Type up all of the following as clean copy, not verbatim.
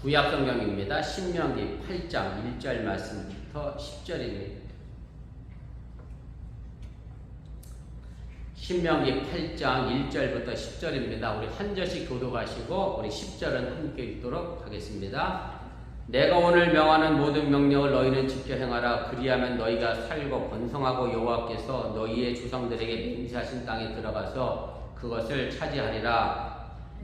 구약 성경입니다. 신명기 8장 1절 말씀부터 10절입니다. 신명기 8장 1절부터 10절입니다. 우리 한 절씩 교독하시고 우리 10절은 함께 읽도록 하겠습니다. 내가 오늘 명하는 모든 명령을 너희는 지켜 행하라. 그리하면 너희가 살고 번성하고 여호와께서 너희의 조상들에게 맹세하신 땅에 들어가서 그것을 차지하리라.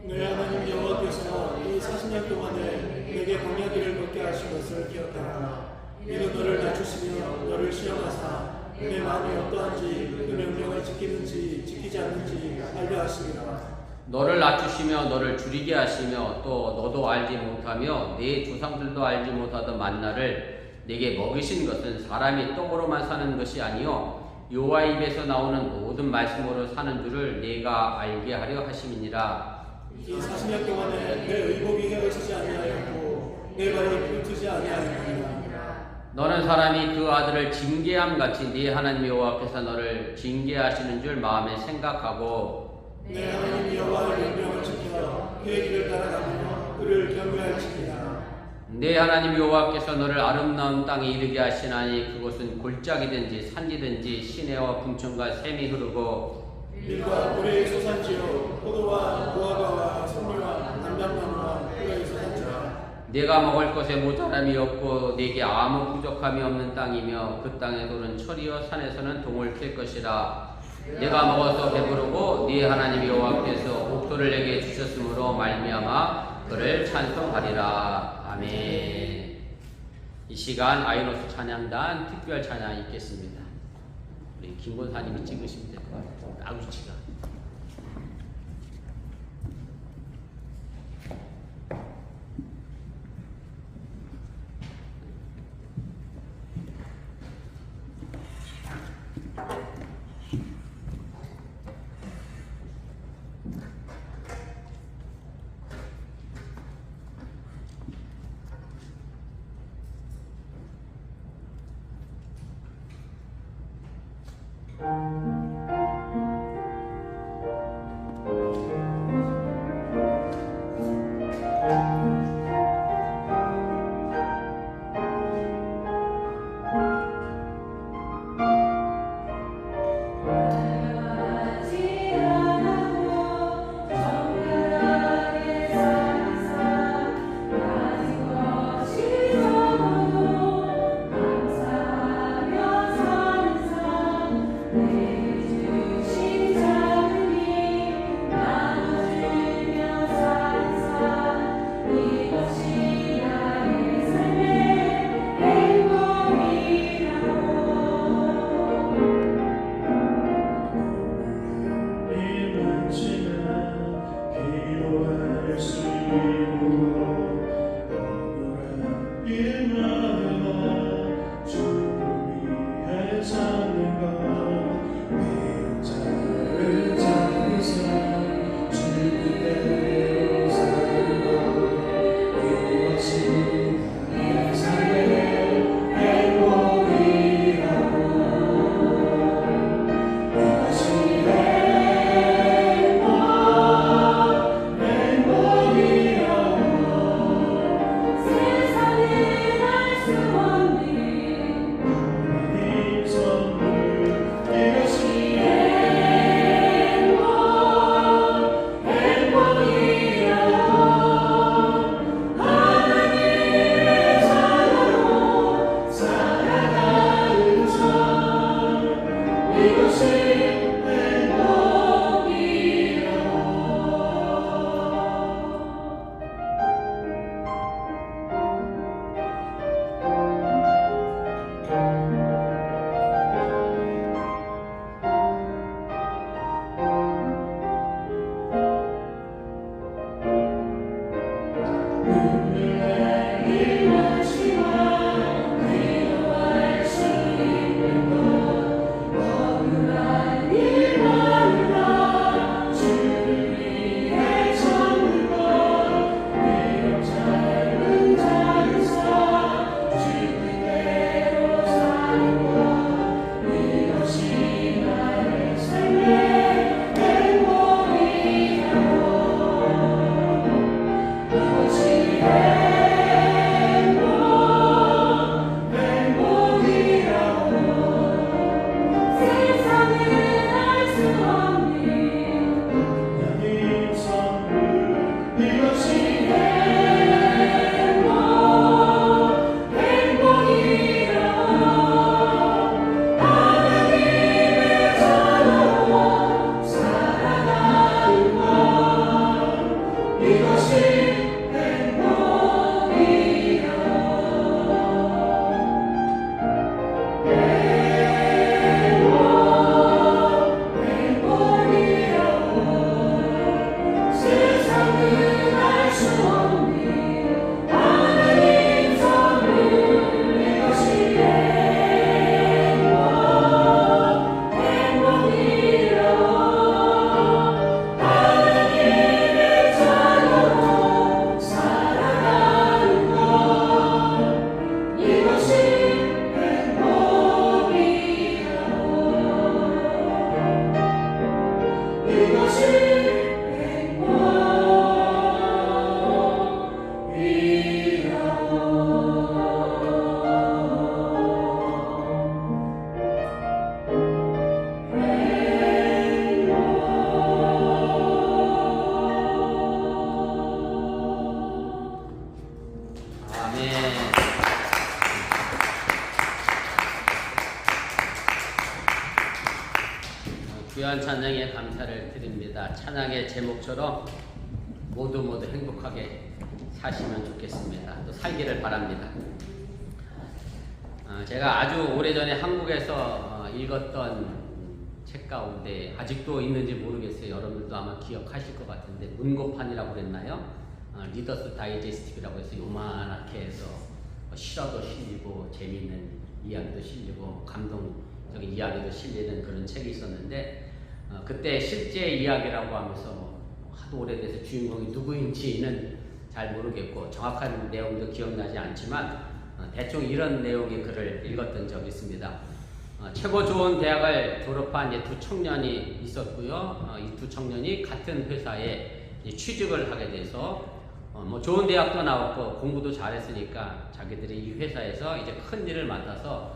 내 하나님 여호와께서 이 40년 동안에 내게 광야 길을 걷게 하신 것을 기억하라. 이는 너를 낮추시며 너를 시험하사 내 마음이 어떠한지 그 명령을 지키는지 지키지 않는지 알게 하시리라. 너를 낮추시며 너를 줄이게 하시며 또 너도 알지 못하며 네 조상들도 알지 못하던 만나를 내게 먹이신 것은 사람이 떡으로만 사는 것이 아니요 여호와 입에서 나오는 모든 말씀으로 사는 줄을 네가 알게 하려 하심이니라. 이 40년 동안에 내 의복이 헤어지지 아니하였고 내 발이 붉지 아니하였느니라. 너는 사람이 그 아들을 징계함 같이 네 하나님 여호와께서 너를 징계하시는 줄 마음에 생각하고 내 하나님 여호와의 명령을 지켜 그의 길을 따라가며 그를 경외할지니라. 네 하나님 여호와께서 너를 아름다운 땅에 이르게 하시나니 그곳은 골짜기든지 산지든지 시내와 궁천과 샘이 흐르고 밀과 고래의 소산지요 포도와 무화과와 선미와 담장나무와 꿀의 소산지라. 네가 먹을 것에 모자람이 없고 네게 아무 부족함이 없는 땅이며 그 땅의 돌은 철이요 산에서는 동을 캘 것이라. 네가 먹어서 배부르고 네 하나님 여호와께서 옥토를 내게 주셨으므로 말미암아 그를 찬송하리라. 아멘. 이 시간 아이노스 찬양단 특별 찬양 있겠습니다. 우리 김권사님이 찍으시면 될 것 같아요. 딱 위치가. 귀한 찬양에 감사를 드립니다. 찬양의 제목처럼 모두 행복하게 사시면 좋겠습니다. 또 살기를 바랍니다. 제가 아주 오래전에 한국에서 읽었던 책 가운데 아직도 있는지 모르겠어요. 여러분들도 아마 기억하실 것 같은데 문고판이라고 그랬나요? 리더스 다이제스티브라고 해서 요만하게 해서 실화도 실리고 재미있는 이야기도 실리고 감동적인 이야기도 실리는 그런 책이 있었는데 그때 실제 이야기라고 하면서 하도 오래돼서 주인공이 누구인지는 잘 모르겠고 정확한 내용도 기억나지 않지만 대충 이런 내용의 글을 읽었던 적이 있습니다. 최고 좋은 대학을 졸업한 두 청년이 있었고요. 이 두 청년이 같은 회사에 취직을 하게 돼서 좋은 대학도 나왔고 공부도 잘했으니까 자기들이 이 회사에서 이제 큰 일을 맡아서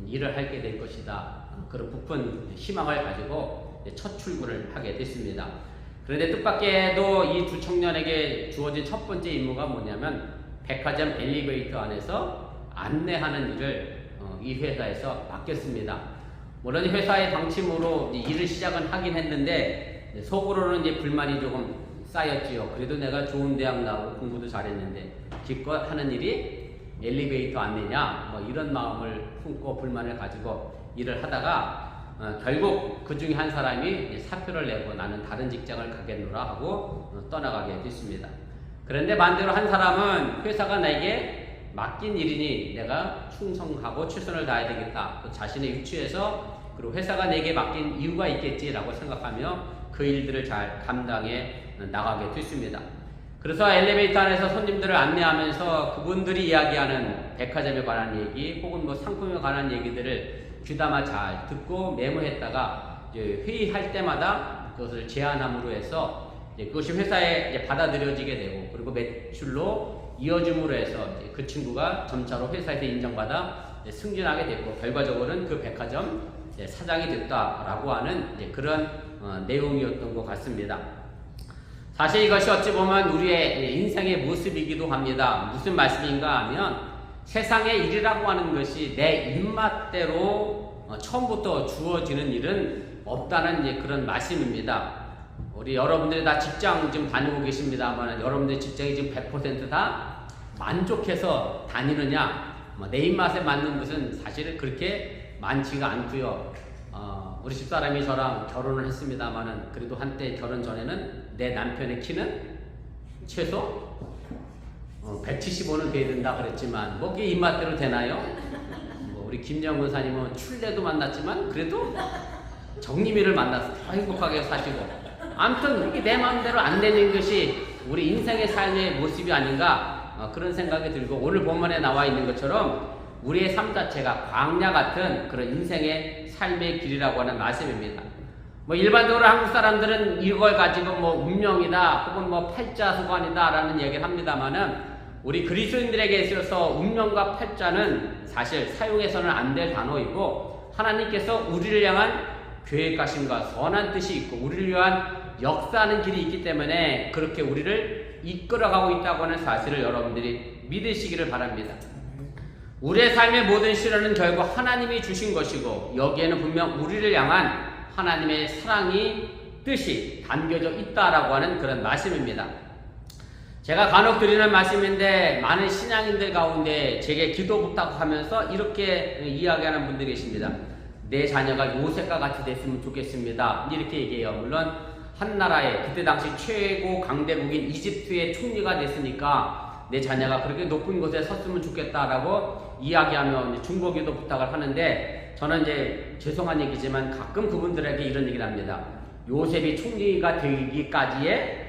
일을 하게 될 것이다. 그런 부푼 희망을 가지고 첫 출근을 하게 됐습니다. 그런데 뜻밖에도 이 두 청년에게 주어진 첫 번째 임무가 뭐냐면 백화점 엘리베이터 안에서 안내하는 일을 이 회사에서 맡겼습니다. 물론 회사의 방침으로 일을 시작은 하긴 했는데 속으로는 이제 불만이 조금 쌓였지요. 그래도 내가 좋은 대학 나오고 공부도 잘했는데 기껏 하는 일이 엘리베이터 안내냐 이런 마음을 품고 불만을 가지고 일을 하다가 결국 그 중에 한 사람이 사표를 내고 나는 다른 직장을 가겠노라 하고 떠나가게 됐습니다. 그런데 반대로 한 사람은 회사가 내게 맡긴 일이니 내가 충성하고 최선을 다해야 되겠다. 또 자신의 위치에서 그리고 회사가 내게 맡긴 이유가 있겠지라고 생각하며 그 일들을 잘 감당해 나가게 됐습니다. 그래서 엘리베이터 안에서 손님들을 안내하면서 그분들이 이야기하는 백화점에 관한 얘기 혹은 상품에 관한 얘기들을 귀담아 잘 듣고 메모했다가 회의할 때마다 그것을 제안함으로 해서 그것이 회사에 받아들여지게 되고 그리고 매출로 이어짐으로 해서 그 친구가 점차로 회사에서 인정받아 승진하게 됐고 결과적으로는 그 백화점 사장이 됐다라고 하는 그런 내용이었던 것 같습니다. 사실 이것이 어찌 보면 우리의 인생의 모습이기도 합니다. 무슨 말씀인가 하면 세상의 일이라고 하는 것이 내 입맛대로 처음부터 주어지는 일은 없다는 그런 말씀입니다. 우리 여러분들이 다 직장 지금 다니고 계십니다만 여러분들의 직장이 지금 100% 다 만족해서 다니느냐? 내 입맛에 맞는 것은 사실은 그렇게 많지가 않고요. 우리 집사람이 저랑 결혼을 했습니다만은 그래도 한때 결혼 전에는 내 남편의 키는 최소 175는 돼야 된다 그랬지만 그게 입맛대로 되나요? 우리 김영 권사님은 출래도 만났지만 그래도 정림이를 만나서 더 행복하게 사시고 아무튼 그렇게 내 마음대로 안 되는 것이 우리 인생의 삶의 모습이 아닌가 그런 생각이 들고 오늘 본문에 나와 있는 것처럼 우리의 삶 자체가 광야 같은 그런 인생의 삶의 길이라고 하는 말씀입니다. 일반적으로 한국 사람들은 이걸 가지고 운명이다 혹은 팔자수관이다 라는 얘기를 합니다만은 우리 그리스도인들에게 있어서 운명과 팔자는 사실 사용해서는 안 될 단어이고 하나님께서 우리를 향한 계획하심과 선한 뜻이 있고 우리를 위한 역사하는 길이 있기 때문에 그렇게 우리를 이끌어가고 있다고 하는 사실을 여러분들이 믿으시기를 바랍니다. 우리의 삶의 모든 시련은 결국 하나님이 주신 것이고 여기에는 분명 우리를 향한 하나님의 사랑이 뜻이 담겨져 있다라고 하는 그런 말씀입니다. 제가 간혹 드리는 말씀인데 많은 신앙인들 가운데 제게 기도 부탁하면서 이렇게 이야기하는 분들이 계십니다. 내 자녀가 요셉과 같이 됐으면 좋겠습니다. 이렇게 얘기해요. 물론 한 나라의 그때 당시 최고 강대국인 이집트의 총리가 됐으니까 내 자녀가 그렇게 높은 곳에 섰으면 좋겠다라고 이야기하며 중보기도 부탁을 하는데, 저는 이제 죄송한 얘기지만 가끔 그분들에게 이런 얘기를 합니다. 요셉이 총리가 되기까지의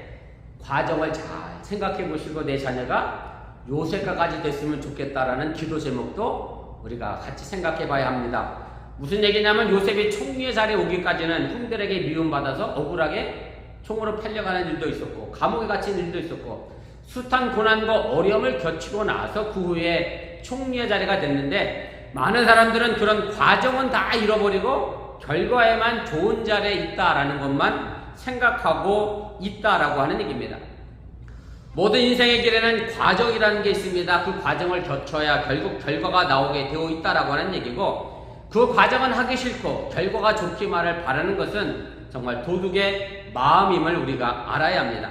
과정을 잘 생각해 보시고 내 자녀가 요셉과까지 됐으면 좋겠다라는 기도 제목도 우리가 같이 생각해 봐야 합니다. 무슨 얘기냐면 요셉이 총리의 자리에 오기까지는 형들에게 미움받아서 억울하게 총으로 팔려가는 일도 있었고 감옥에 갇힌 일도 있었고 숱한 고난과 어려움을 겪고 나서 그 후에 총리의 자리가 됐는데, 많은 사람들은 그런 과정은 다 잃어버리고 결과에만 좋은 자리에 있다라는 것만 생각하고 있다라고 하는 얘기입니다. 모든 인생의 길에는 과정이라는 게 있습니다. 그 과정을 거쳐야 결국 결과가 나오게 되어 있다라고 하는 얘기고, 그 과정은 하기 싫고 결과가 좋기만을 바라는 것은 정말 도둑의 마음임을 우리가 알아야 합니다.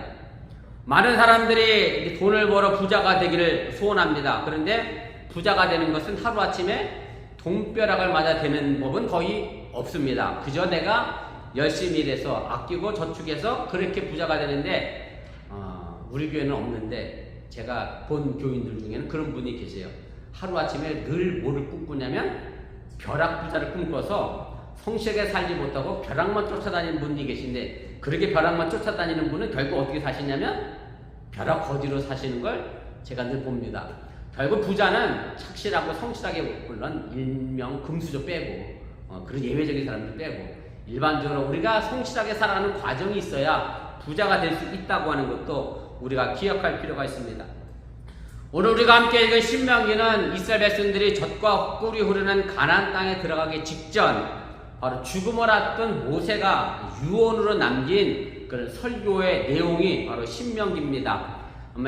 많은 사람들이 돈을 벌어 부자가 되기를 소원합니다. 그런데 부자가 되는 것은 하루아침에 돈벼락을 맞아 되는 법은 거의 없습니다. 그저 내가 열심히 일해서 아끼고 저축해서 그렇게 부자가 되는데, 우리 교회는 없는데 제가 본 교인들 중에는 그런 분이 계세요. 하루아침에 늘 뭐를 꿈꾸냐면 벼락 부자를 꿈꿔서 성실하게 살지 못하고 벼락만 쫓아다니는 분이 계신데, 그렇게 벼락만 쫓아다니는 분은 결국 어떻게 사시냐면 벼락 거지로 사시는 걸 제가 늘 봅니다. 결국 부자는 착실하고 성실하게, 물론 일명 금수저 빼고 그런 예외적인 사람들 빼고 일반적으로 우리가 성실하게 살아가는 과정이 있어야 부자가 될 수 있다고 하는 것도 우리가 기억할 필요가 있습니다. 오늘 우리가 함께 읽은 신명기는 이스라엘 백성들이 젖과 꿀이 흐르는 가나안 땅에 들어가기 직전 바로 죽음을 앞둔 모세가 유언으로 남긴 그런 설교의 내용이 바로 신명기입니다.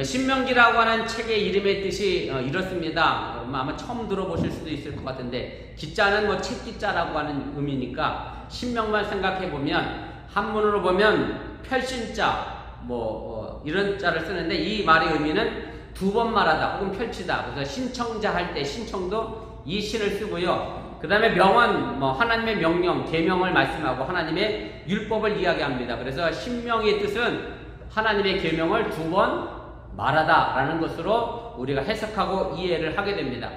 신명기라고 하는 책의 이름의 뜻이 이렇습니다. 아마 처음 들어보실 수도 있을 것 같은데, 기자는 책 기자라고 하는 의미니까 신명만 생각해 보면 한문으로 보면 펼신자 이런 자를 쓰는데, 이 말의 의미는 두 번 말하다 혹은 펼치다. 그래서 신청자 할 때 신청도 이 신을 쓰고요. 그 다음에 명은 하나님의 명령, 계명을 말씀하고 하나님의 율법을 이야기합니다. 그래서 신명의 뜻은 하나님의 계명을 두 번 말하다 라는 것으로 우리가 해석하고 이해를 하게 됩니다.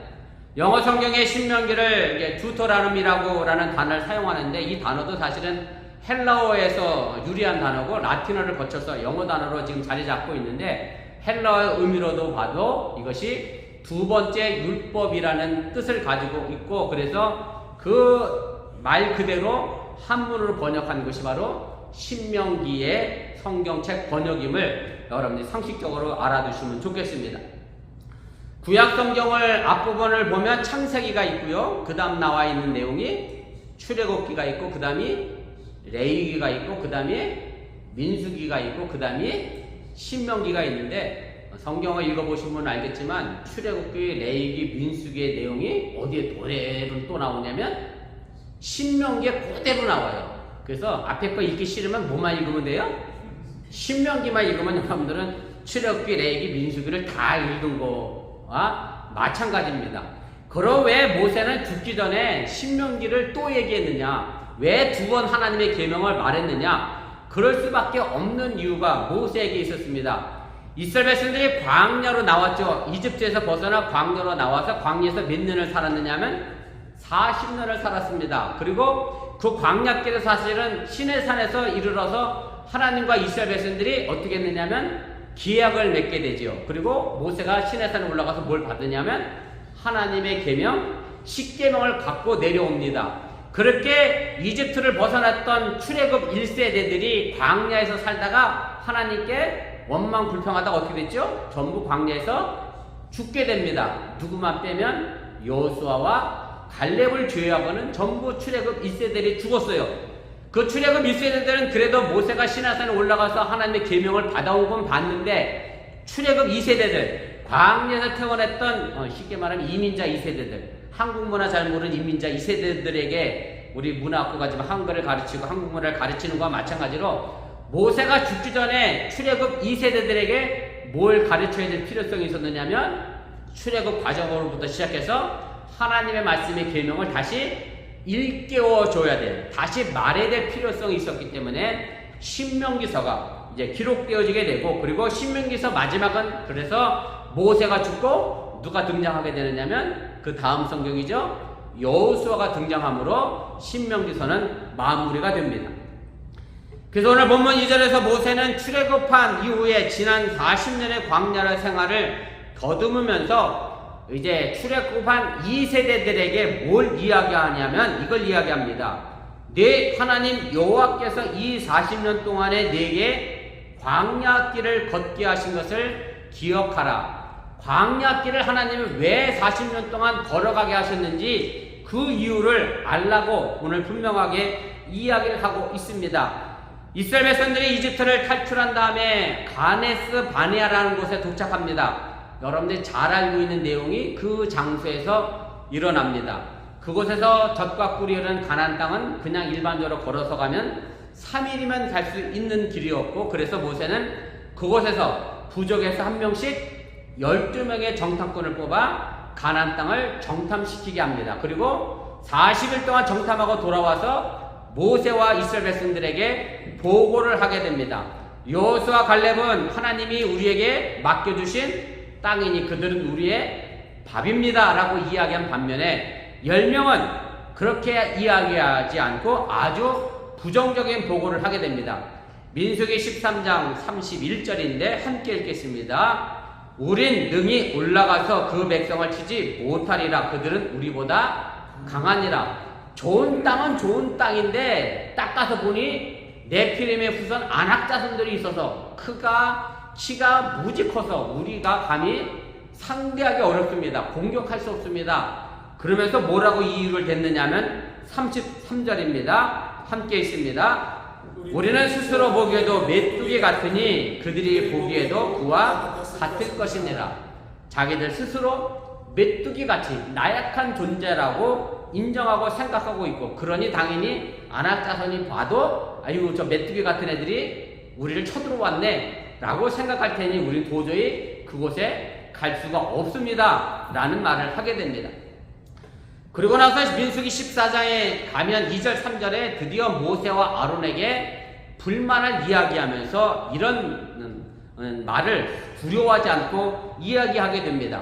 영어 성경의 신명기를 듀터라눔이라고 라는 단어를 사용하는데, 이 단어도 사실은 헬라어에서 유리한 단어고 라틴어를 거쳐서 영어 단어로 지금 자리 잡고 있는데, 헬라어의 의미로도 봐도 이것이 두 번째 율법이라는 뜻을 가지고 있고, 그래서 그 말 그대로 한문으로 번역한 것이 바로 신명기의 성경책 번역임을 여러분들이 상식적으로 알아두시면 좋겠습니다. 구약 성경을 앞부분을 보면 창세기가 있고요. 그 다음 나와 있는 내용이 출애굽기가 있고, 그 다음이 레위기가 있고, 그 다음에 민수기가 있고, 그 다음이 신명기가 있는데, 성경을 읽어보시면 알겠지만 출애굽기, 레위기, 민수기의 내용이 어디에 그대로 또 나오냐면 신명기에 그대로 나와요. 그래서 앞에 거 읽기 싫으면 뭐만 읽으면 돼요? 신명기만 읽으면 여러분들은 출애굽기, 레위기, 민수기를 다 읽은 거와 마찬가지입니다. 그럼 왜 모세는 죽기 전에 신명기를 또 얘기했느냐? 왜 두 번 하나님의 계명을 말했느냐? 그럴 수밖에 없는 이유가 모세에게 있었습니다. 이스라엘 백성들이 광야로 나왔죠. 이집트에서 벗어나 광야로 나와서 광야에서 몇 년을 살았느냐면 40년을 살았습니다. 그리고 그 광야길에 사실은 시내산에서 이르러서 하나님과 이스라엘 백성들이 어떻게 했느냐면 기약을 맺게 되죠. 그리고 모세가 시내산에 올라가서 뭘 받으냐면 하나님의 계명, 십계명을 갖고 내려옵니다. 그렇게 이집트를 벗어났던 출애굽 1세대들이 광야에서 살다가 하나님께 원망 불평하다가 어떻게 됐죠? 전부 광야에서 죽게 됩니다. 누구만 빼면 여호수아와 갈렙을 제외하고는 전부 출애굽 1세대들이 죽었어요. 그 출애굽 1세대들은 그래도 모세가 시내산에 올라가서 하나님의 계명을 받아온 건 봤는데, 출애굽 2세대들, 광야에서 태어났던 쉽게 말하면 이민자 2세대들, 한국 문화 잘 모르는 이민자 2세대들에게 우리 문화학교 가지만 한글을 가르치고 한국 문화를 가르치는 것과 마찬가지로 모세가 죽기 전에 출애굽 2세대들에게 뭘 가르쳐야 될 필요성이 있었느냐면 출애굽 과정으로부터 시작해서 하나님의 말씀의 계명을 다시 일깨워 줘야 돼. 다시 말해야 될 필요성이 있었기 때문에 신명기서가 이제 기록되어지게 되고, 그리고 신명기서 마지막은 그래서 모세가 죽고 누가 등장하게 되느냐면 그 다음 성경이죠. 여호수아가 등장함으로 신명기서는 마무리가 됩니다. 그래서 오늘 본문 2절에서 모세는 출애굽한 이후에 지난 40년의 광야 생활을 더듬으면서 이제 출애굽한 2세대들에게 뭘 이야기하냐면 이걸 이야기합니다. 내 하나님 여호와께서 이 40년 동안에 내게 광야길을 걷게 하신 것을 기억하라. 광야길을 하나님이 왜 40년 동안 걸어가게 하셨는지 그 이유를 알라고 오늘 분명하게 이야기를 하고 있습니다. 이스라엘 백성들이 이집트를 탈출한 다음에 가네스 바네아라는 곳에 도착합니다. 여러분들이 잘 알고 있는 내용이 그 장소에서 일어납니다. 그곳에서 젖과 꿀이 흐르는 가나안 땅은 그냥 일반적으로 걸어서 가면 3일이면 갈 수 있는 길이었고, 그래서 모세는 그곳에서 부족에서 한 명씩 12명의 정탐꾼을 뽑아 가나안 땅을 정탐시키게 합니다. 그리고 40일 동안 정탐하고 돌아와서 모세와 이스라엘 백성들에게 보고를 하게 됩니다. 여호수아 갈렙은 하나님이 우리에게 맡겨주신 땅이니 그들은 우리의 밥입니다 라고 이야기한 반면에 10명은 그렇게 이야기하지 않고 아주 부정적인 보고를 하게 됩니다. 민수기 13장 31절인데 함께 읽겠습니다. 우린 능히 올라가서 그 백성을 치지 못하리라. 그들은 우리보다 강하니라. 좋은 땅은 좋은 땅인데 딱 가서 보니 네피림의 후손 아낙 자손들이 있어서 키가 무지 커서 우리가 감히 상대하기 어렵습니다. 공격할 수 없습니다. 그러면서 뭐라고 이유를 댔느냐면 33절입니다. 함께 있습니다. 우리는 스스로 보기에도 메뚜기 같으니 그들이 보기에도 그와 같을 것이니라. 자기들 스스로 메뚜기 같이 나약한 존재라고 인정하고 생각하고 있고, 그러니 당연히 아낙 자손이 봐도 아이고 저 메뚜기 같은 애들이 우리를 쳐들어왔네 라고 생각할 테니 우린 도저히 그곳에 갈 수가 없습니다 라는 말을 하게 됩니다. 그리고 나서 민수기 14장에 가면 2절 3절에 드디어 모세와 아론에게 불만을 이야기하면서 이런 말을 두려워하지 않고 이야기하게 됩니다.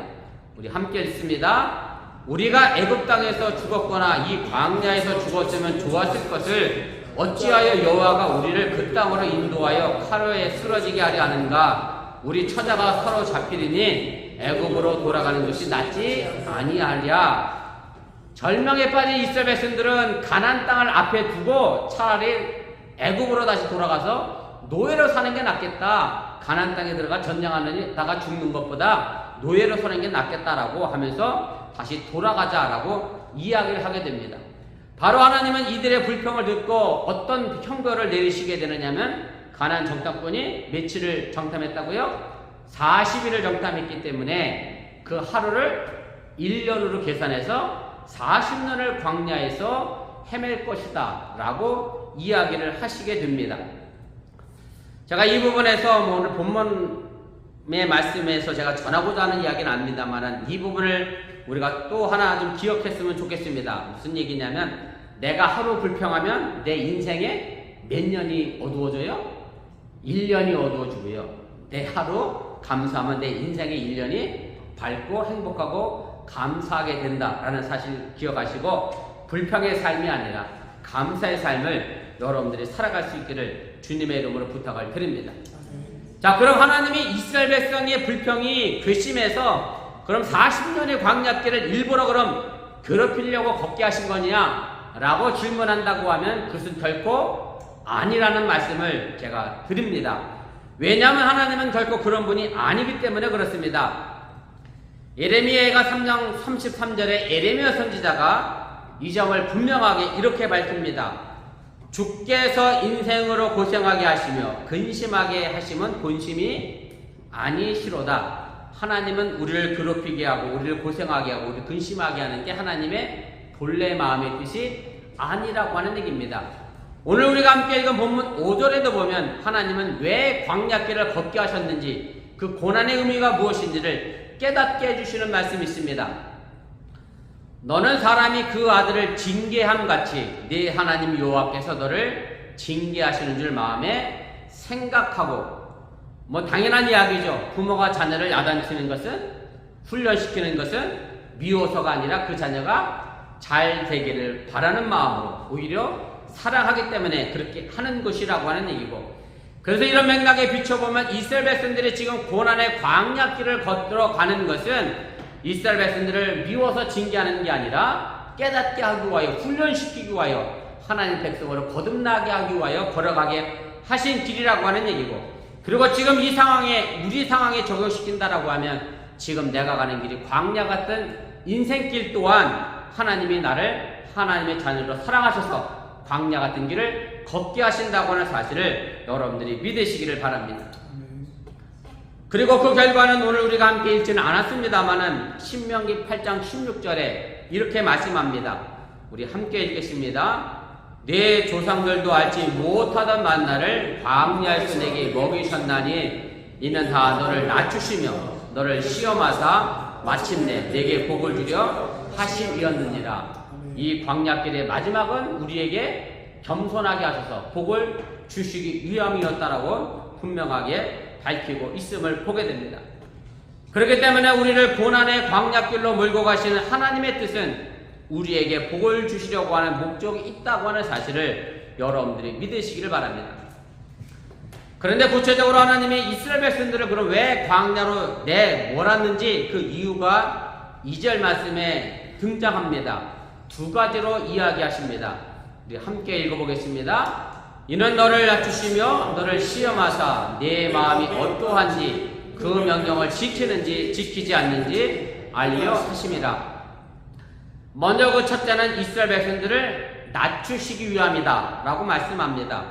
우리 함께 읽습니다. 우리가 애굽 땅에서 죽었거나 이 광야에서 죽었으면 좋았을 것을 어찌하여 여호와가 우리를 그 땅으로 인도하여 칼로에 쓰러지게 하려 하는가? 우리 처자가 서로 잡히리니 애굽으로 돌아가는 것이 낫지 아니하랴. 절망에 빠진 이스라엘 백성들은 가나안 땅을 앞에 두고 차라리 애굽으로 다시 돌아가서 노예로 사는 게 낫겠다. 가나안 땅에 들어가 전쟁하다가 죽는 것보다 노예로 사는 게 낫겠다라고 하면서 다시 돌아가자라고 이야기를 하게 됩니다. 바로 하나님은 이들의 불평을 듣고 어떤 형벌을 내리시게 되느냐면 가나안 정탐꾼이 며칠을 정탐했다고요? 40일을 정탐했기 때문에 그 하루를 1년으로 계산해서 40년을 광야에서 헤맬 것이다 라고 이야기를 하시게 됩니다. 제가 이 부분에서 오늘 본문의 말씀에서 제가 전하고자 하는 이야기는 아닙니다만 이 부분을 우리가 또 하나 좀 기억했으면 좋겠습니다. 무슨 얘기냐면 내가 하루 불평하면 내 인생에 몇 년이 어두워져요? 1년이 어두워지고요. 내 하루 감사하면 내 인생의 1년이 밝고 행복하고 감사하게 된다라는 사실 기억하시고 불평의 삶이 아니라 감사의 삶을 여러분들이 살아갈 수 있기를 주님의 이름으로 부탁을 드립니다. 자, 그럼 하나님이 이스라엘 백성의 불평이 괘씸해서 그럼 40년의 광야길을 일부러 그럼 괴롭히려고 걷게 하신 거냐? 라고 질문한다고 하면 그것은 결코 아니라는 말씀을 제가 드립니다. 왜냐하면 하나님은 결코 그런 분이 아니기 때문에 그렇습니다. 예레미야가 3장 33절에 예레미야 선지자가 이 점을 분명하게 이렇게 밝힙니다. 주께서 인생으로 고생하게 하시며 근심하게 하시면 본심이 아니시로다. 하나님은 우리를 괴롭히게 하고 우리를 고생하게 하고 우리를 근심하게 하는 게 하나님의 본래 마음의 뜻이 아니라고 하는 얘기입니다. 오늘 우리가 함께 읽은 본문 5절에도 보면 하나님은 왜 광야길을 걷게 하셨는지 그 고난의 의미가 무엇인지를 깨닫게 해주시는 말씀이 있습니다. 너는 사람이 그 아들을 징계함 같이 네 하나님 여호와께서 너를 징계하시는 줄 마음에 생각하고, 뭐 당연한 이야기죠. 부모가 자녀를 야단치는 것은, 훈련시키는 것은 미워서가 아니라 그 자녀가 잘 되기를 바라는 마음으로 오히려 사랑하기 때문에 그렇게 하는 것이라고 하는 얘기고, 그래서 이런 맥락에 비춰보면 이스라엘 백성들이 지금 고난의 광야길을 걷들어 가는 것은 이스라엘 백성들을 미워서 징계하는 게 아니라 깨닫게 하기 위하여, 훈련시키기 위하여, 하나님 백성으로 거듭나게 하기 위하여 걸어가게 하신 길이라고 하는 얘기고, 그리고 지금 이 상황에, 우리 상황에 적용시킨다라고 하면 지금 내가 가는 길이 광야 같은 인생길 또한 하나님이 나를 하나님의 자녀로 사랑하셔서 광야 같은 길을 걷게 하신다고 하는 사실을 여러분들이 믿으시기를 바랍니다. 그리고 그 결과는 오늘 우리가 함께 읽지는 않았습니다만은 신명기 8장 16절에 이렇게 말씀합니다. 우리 함께 읽겠습니다. 내 조상들도 알지 못하던 만나를 광야에서 내게 먹이셨나니 이는 다 너를 낮추시며 너를 시험하사 마침내 내게 복을 주려 하심이었느니라. 이 광야길의 마지막은 우리에게 겸손하게 하셔서 복을 주시기 위함이었다라고 분명하게 밝히고 있음을 보게 됩니다. 그렇기 때문에 우리를 고난의 광야길로 몰고 가시는 하나님의 뜻은 우리에게 복을 주시려고 하는 목적이 있다고 하는 사실을 여러분들이 믿으시기를 바랍니다. 그런데 구체적으로 하나님이 이스라엘 백성들을 그럼 왜 광야로 내몰았는지 그 이유가 2절 말씀에 등장합니다. 두 가지로 이야기하십니다. 우리 함께 읽어보겠습니다. 이는 너를 낮추시며 너를 시험하사 네 마음이 어떠한지 그 명령을 지키는지 지키지 않는지 알려 하심이라. 먼저 그 첫째는 이스라엘 백성들을 낮추시기 위함이다 라고 말씀합니다.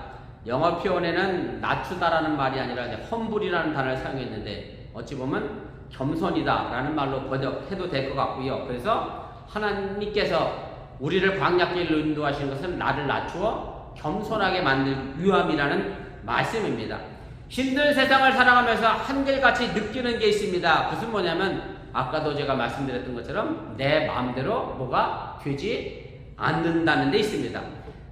영어 표현에는 낮추다라는 말이 아니라 험불이라는 단어를 사용했는데 어찌 보면 겸손이다 라는 말로 번역해도 될 것 같고요. 그래서 하나님께서 우리를 광야길로 인도하시는 것은 나를 낮추어 겸손하게 만들 위함이라는 말씀입니다. 힘든 세상을 살아가면서 한결같이 느끼는 게 있습니다. 그것은 뭐냐면 아까도 제가 말씀드렸던 것처럼 내 마음대로 뭐가 되지 않는다는 데 있습니다.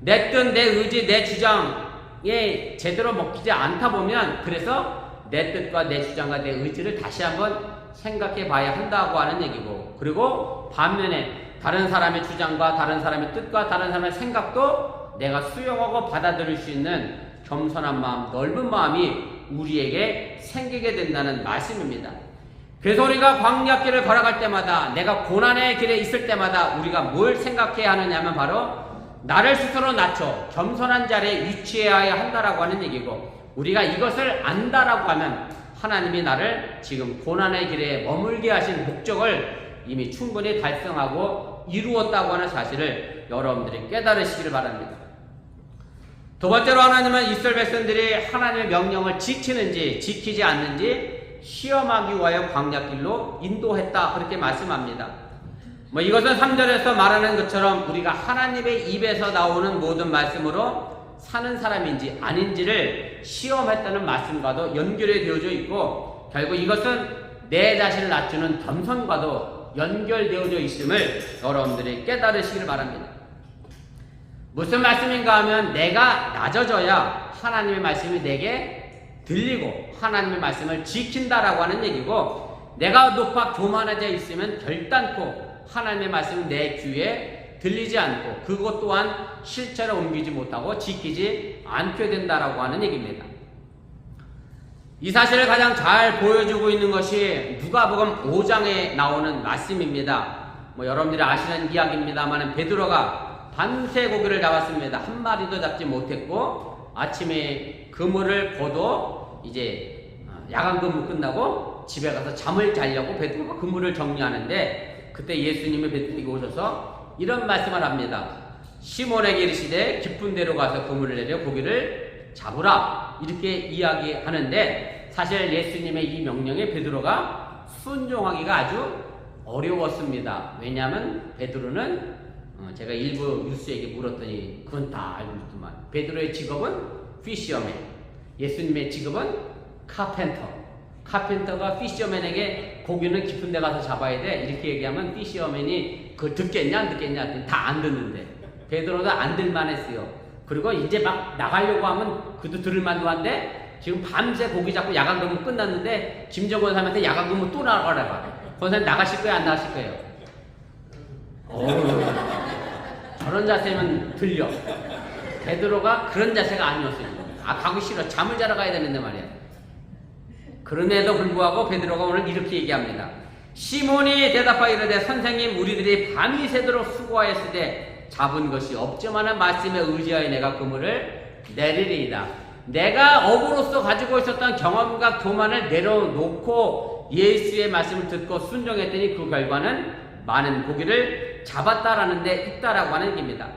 내 뜻, 내 의지, 내 주장에 제대로 먹히지 않다 보면 그래서 내 뜻과 내 주장과 내 의지를 다시 한번 생각해 봐야 한다고 하는 얘기고, 그리고 반면에 다른 사람의 주장과 다른 사람의 뜻과 다른 사람의 생각도 내가 수용하고 받아들일 수 있는 겸손한 마음, 넓은 마음이 우리에게 생기게 된다는 말씀입니다. 그래서 우리가 광야길을 걸어갈 때마다, 내가 고난의 길에 있을 때마다 우리가 뭘 생각해야 하느냐 하면 바로 나를 스스로 낮춰 겸손한 자리에 위치해야 한다라고 하는 얘기고, 우리가 이것을 안다라고 하면 하나님이 나를 지금 고난의 길에 머물게 하신 목적을 이미 충분히 달성하고 이루었다고 하는 사실을 여러분들이 깨달으시기를 바랍니다. 두 번째로 하나님은 이스라엘 백성들이 하나님의 명령을 지키는지 지키지 않는지 시험하기 위하여 광야길로 인도했다 그렇게 말씀합니다. 이것은 3절에서 말하는 것처럼 우리가 하나님의 입에서 나오는 모든 말씀으로 사는 사람인지 아닌지를 시험했다는 말씀과도 연결이 되어져 있고, 결국 이것은 내 자신을 낮추는 겸손과도 연결되어져 있음을 여러분들이 깨달으시길 바랍니다. 무슨 말씀인가 하면 내가 낮아져야 하나님의 말씀이 내게 들리고 하나님의 말씀을 지킨다라고 하는 얘기고, 내가 높아 교만해져 있으면 결단코 하나님의 말씀은 내 귀에 들리지 않고 그것 또한 실체로 옮기지 못하고 지키지 않게 된다라고 하는 얘기입니다. 이 사실을 가장 잘 보여주고 있는 것이 누가복음 5장에 나오는 말씀입니다. 여러분들이 아시는 이야기입니다만 베드로가 밤새 고기를 잡았습니다. 한 마리도 잡지 못했고 아침에 그물을 거둬 이제 야간 근무 끝나고 집에 가서 잠을 자려고 베드로가 그물을 정리하는데, 그때 예수님이 베드로에게 오셔서 이런 말씀을 합니다. 시몬에게 이르시되 깊은 데로 가서 그물을 내려 고기를 잡으라 이렇게 이야기하는데, 사실 예수님의 이 명령에 베드로가 순종하기가 아주 어려웠습니다. 왜냐하면 베드로는 제가 일부 뉴스에게 물었더니 그건 다 알고 있더만 베드로의 직업은 피셔맨, 예수님의 직업은 카펜터. 카펜터가 피셔맨에게 고기는 깊은 데 가서 잡아야 돼 이렇게 얘기하면 피셔맨이 그걸 듣겠냐 안 듣겠냐 다 안 듣는데 베드로도 안 들만 했어요. 그리고 이제 막 나가려고 하면 그도 들을 만도 한데 지금 밤새 고기 잡고 야간 근무 끝났는데 김정건 사람한테 야간 근무 또 나가라고 권사님 나가실 거예요 안 나가실 거예요? 저런 자세면 들려. 베드로가 그런 자세가 아니었어요. 가기 싫어. 잠을 자러 가야 되는데 말이야. 그럼에도 불구하고 베드로가 오늘 이렇게 얘기합니다. 시몬이 대답하여 이르되 선생님 우리들이 밤이 새도록 수고하였을 때 잡은 것이 없지만은 말씀에 의지하여 내가 그물을 내리리이다. 내가 어부로서 가지고 있었던 경험과 교만을 내려놓고 예수의 말씀을 듣고 순종했더니 그 결과는 많은 고기를 잡았다라는 데 있다라고 하는 얘기입니다.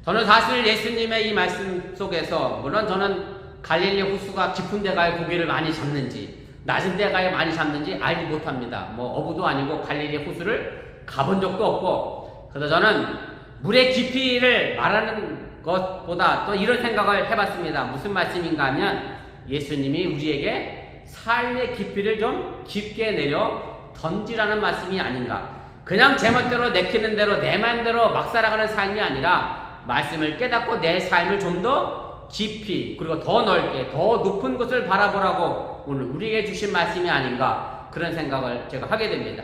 저는 사실 예수님의 이 말씀 속에서 물론 저는 갈릴리 호수가 깊은 데 가야 고기를 많이 잡는지 낮은 데 가야 많이 잡는지 알지 못합니다. 뭐 어부도 아니고 갈릴리 호수를 가본 적도 없고 그래서 저는 물의 깊이를 말하는 것보다 또 이런 생각을 해봤습니다. 무슨 말씀인가 하면 예수님이 우리에게 삶의 깊이를 좀 깊게 내려 던지라는 말씀이 아닌가. 그냥 제멋대로 내키는 대로 내 마음대로 막 살아가는 삶이 아니라 말씀을 깨닫고 내 삶을 좀 더 깊이 그리고 더 넓게 더 높은 곳을 바라보라고 오늘 우리에게 주신 말씀이 아닌가 그런 생각을 제가 하게 됩니다.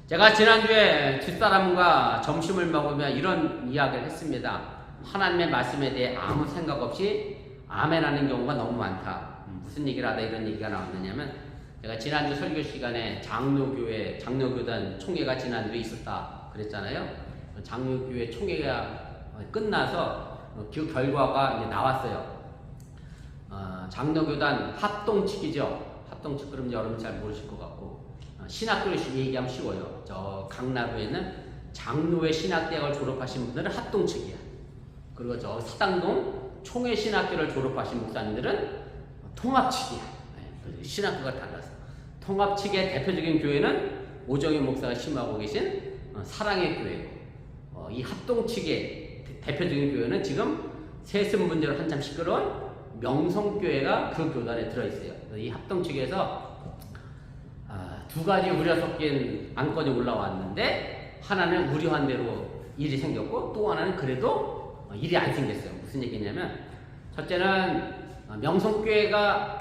제가 지난주에 뒷사람과 점심을 먹으며 이런 이야기를 했습니다. 하나님의 말씀에 대해 아무 생각 없이 아멘하는 경우가 너무 많다. 무슨 얘기를 하다 이런 얘기가 나왔느냐면 제가 지난주 설교 시간에 장로교단 총회가 지난주에 있었다 그랬잖아요. 장로교회 총회가 끝나서 그 결과가 이제 나왔어요. 장로교단 합동측이죠. 합동측 그럼 여러분 잘 모르실 것 같고 신학교를 얘기하면 쉬워요. 저 강나루에는 장로회 신학대학을 졸업하신 분들은 합동측이야. 그리고 저 사당동 총회 신학교를 졸업하신 목사님들은 통합측이야. 신학교가 달라서. 통합측의 대표적인 교회는 오정현 목사가 심하고 계신 사랑의 교회고 이 합동측의 대표적인 교회는 지금 세습 문제로 한참 시끄러운 명성교회가 그 교단에 들어있어요. 이 합동측에서 두 가지 우려 섞인 안건이 올라왔는데 하나는 우려한 대로 일이 생겼고 또 하나는 그래도 일이 안 생겼어요. 무슨 얘기냐면 첫째는 명성교회가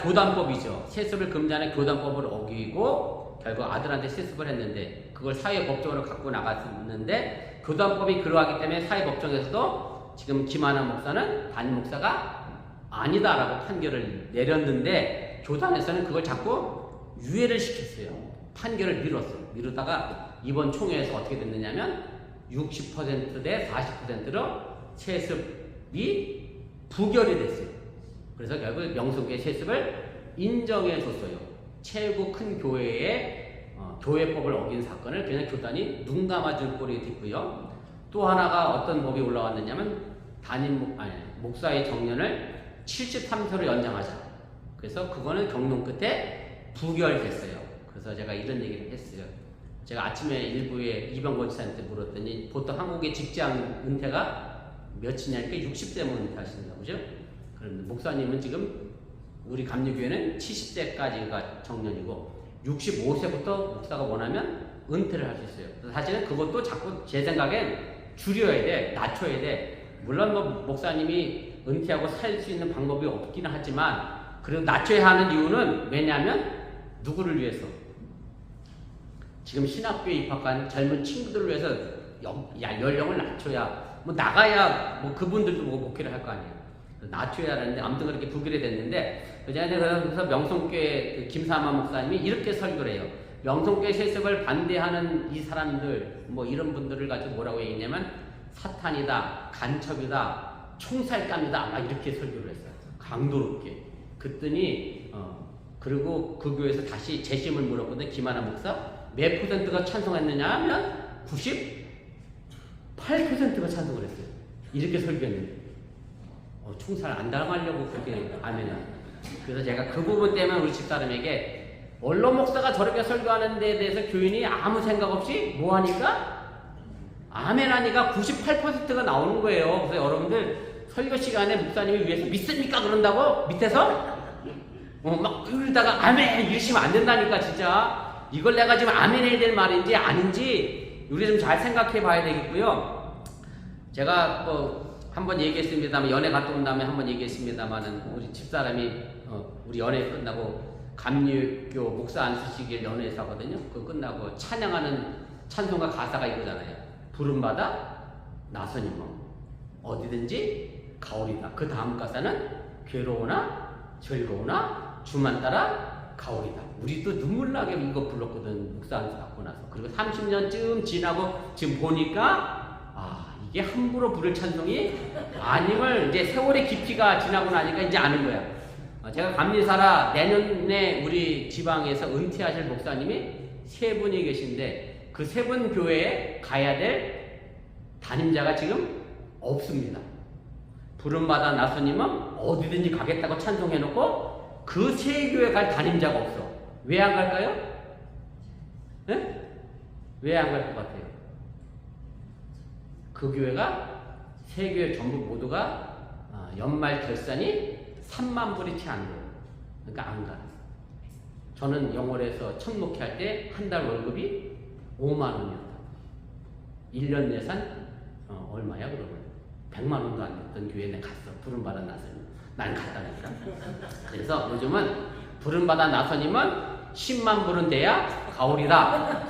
교단법이죠. 세습을 금지하는 교단법을 어기고 결국 아들한테 세습을 했는데 그걸 사회법정으로 갖고 나갔는데 교단법이 그러하기 때문에 사회법정에서도 지금 김하나 목사는 담임 목사가 아니다라고 판결을 내렸는데 교단에서는 그걸 자꾸 유예를 시켰어요. 판결을 미루다가 이번 총회에서 어떻게 됐느냐면 60% 대 40%로 세습이 부결이 됐어요. 그래서 결국 명성교회 세습을 인정해 줬어요. 최고 큰 교회의 교회법을 어긴 사건을 그냥 교단이 눈 감아줄 꼴이 됐고요. 또 하나가 어떤 법이 올라왔느냐면 목사의 정년을 73세로 연장하자. 그래서 그거는 경론 끝에 부결됐어요. 그래서 제가 이런 얘기를 했어요. 제가 아침에 일부에 이병건 지사한테 물었더니 보통 한국의 직장 은퇴가 몇이냐니까 60세면 은퇴하신다고 그죠? 그런데 목사님은 지금 우리 감리교회는 70세까지가 정년이고 65세부터 목사가 원하면 은퇴를 할 수 있어요. 사실은 그것도 자꾸 제 생각엔 줄여야 돼, 낮춰야 돼. 물론 뭐 목사님이 은퇴하고 살 수 있는 방법이 없기는 하지만 그래도 낮춰야 하는 이유는 왜냐하면 누구를 위해서? 지금 신학교에 입학한 젊은 친구들을 위해서 연령을 낮춰야 뭐 나가야 뭐 그분들도 뭐 목회를 할 거 아니에요. 낮춰야 하는데 아무튼 그렇게 부결이 됐는데 그래서 명성교회 김사마 목사님이 이렇게 설교를 해요. 명성교회 세습을 반대하는 이 사람들 뭐 이런 분들을 가지고 뭐라고 얘기했냐면 사탄이다, 간첩이다, 총살감이다 막 이렇게 설교를 했어요. 강도롭게. 그랬더니 그리고 그 교회에서 다시 재심을 물었거든요. 김하나 목사 몇 %가 찬성했느냐 하면 98%가 찬성을 했어요. 이렇게 설교했는데 총살 안 당하려고 그렇게 하면은. 그래서 제가 그 부분 때문에 우리 집사람에게 원로 목사가 저렇게 설교하는 데에 대해서 교인이 아무 생각 없이 뭐 하니까 아멘 하니까 98%가 나오는 거예요. 그래서 여러분들 설교 시간에 목사님이 위해서 믿습니까? 그런다고 밑에서 막 이러다가 아멘 이러시면 안 된다니까 진짜. 이걸 내가 지금 아멘 해야 될 말인지 아닌지 우리 좀 잘 생각해 봐야 되겠고요. 제가 뭐 한번 얘기했습니다만, 연애 갔다 온 다음에 한번 얘기했습니다만은, 우리 집사람이 우리 연애 끝나고 감리교 목사 안수시길 연애사거든요. 그거 끝나고 찬양하는 찬송가 가사가 이거잖아요. 부름받아 나선이 어디든지 가오리다. 그 다음 가사는 괴로우나 즐거우나 주만 따라 가오리다. 우리도 눈물나게 이거 불렀거든, 목사 안수 받고 나서. 그리고 30년쯤 지나고 지금 보니까 이게 함부로 부를 찬송이 아님을 이제 세월의 깊이가 지나고 나니까 이제 아는 거야. 제가 감리사라 내년에 우리 지방에서 은퇴하실 목사님이 3분이 계신데 그 3분 교회에 가야 될 담임자가 지금 없습니다. 부름받아 나서님은 어디든지 가겠다고 찬송해놓고 그 세 교회 갈 담임자가 없어. 왜 안 갈까요? 네? 왜 안 갈 것 같아요? 그 교회가 세 교회 전부 모두가 연말 결산이 3만 불이 채 안 돼요. 그러니까 안 가. 저는 영월에서 첫 목회할 때 한 달 월급이 5만 원이었다. 1년 예산 얼마야 그러면? 100만 원도 안 됐던 교회에 내가 갔어. 부름받아 나서님. 난 갔다니까. 그래서 요즘은 부름받아 나서님은 10만 불은 돼야 가오리다.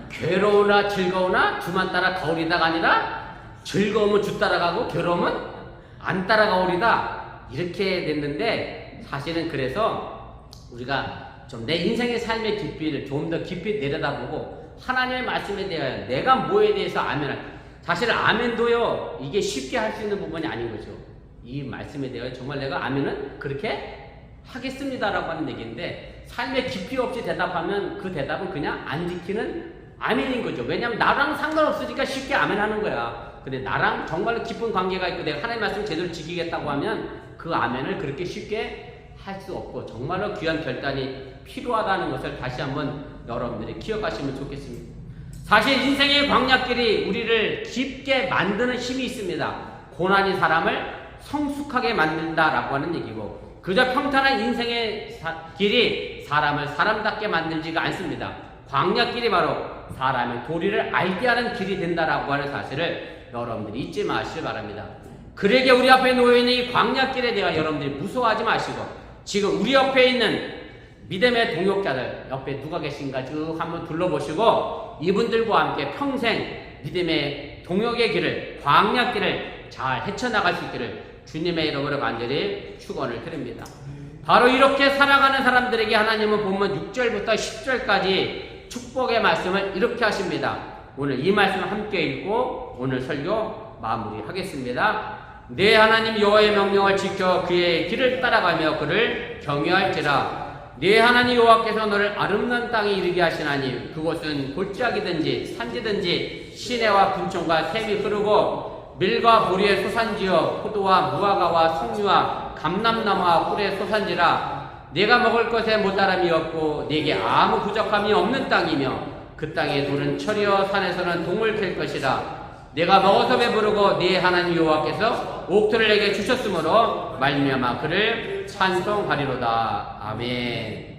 괴로우나 즐거우나 주만 따라 가오리다가 아니라 즐거우면 주 따라가고 괴로우면 안 따라가오리다. 이렇게 됐는데, 사실은 그래서 우리가 좀 내 인생의 삶의 깊이를 좀 더 깊이 내려다보고 하나님의 말씀에 대하여 내가 뭐에 대해서 아멘할, 사실 아멘도요 이게 쉽게 할 수 있는 부분이 아닌 거죠. 이 말씀에 대하여 정말 내가 아멘은 그렇게 하겠습니다라고 하는 얘기인데, 삶의 깊이 없이 대답하면 그 대답은 그냥 안 지키는 아멘인 거죠. 왜냐하면 나랑 상관없으니까 쉽게 아멘하는 거야. 근데 나랑 정말로 깊은 관계가 있고 내가 하나님의 말씀을 제대로 지키겠다고 하면 그 아멘을 그렇게 쉽게 할 수 없고 정말로 귀한 결단이 필요하다는 것을 다시 한번 여러분들이 기억하시면 좋겠습니다. 사실 인생의 광야길이 우리를 깊게 만드는 힘이 있습니다. 고난이 사람을 성숙하게 만든다라고 하는 얘기고, 그저 평탄한 인생의 길이 사람을 사람답게 만들지가 않습니다. 광야길이 바로 사람의 도리를 알게 하는 길이 된다라고 하는 사실을 여러분들이 잊지 마시기 바랍니다. 그러기에 우리 앞에 놓여있는 이 광야길에 대해 여러분들이 무서워하지 마시고, 지금 우리 옆에 있는 믿음의 동역자들 옆에 누가 계신가 쭉 한번 둘러보시고 이분들과 함께 평생 믿음의 동역의 길을, 광야길을 잘 헤쳐나갈 수 있기를 주님의 이름으로 간절히 축원을 드립니다. 바로 이렇게 살아가는 사람들에게 하나님은 본문 6절부터 10절까지 축복의 말씀을 이렇게 하십니다. 오늘 이 말씀을 함께 읽고 오늘 설교 마무리하겠습니다. 내 하나님 여호와의 명령을 지켜 그의 길을 따라가며 그를 경외할지라. 내 하나님 여호와께서 너를 아름다운 땅에 이르게 하시나니 그곳은 골짜기든지 산지든지 시내와 군청과 샘이 흐르고 밀과 보리의 소산지요 포도와 무화과와 석류와 감람나무와 꿀의 소산지라. 내가 먹을 것에 모자람이 없고 내게 아무 부족함이 없는 땅이며 그 땅의 돌은 철이여 산에서는 동을 캘 것이라. 내가 먹어서 배부르고 네 하나님 여호와께서 옥토를 내게 주셨으므로 말미암아 그를 찬송하리로다. 아멘.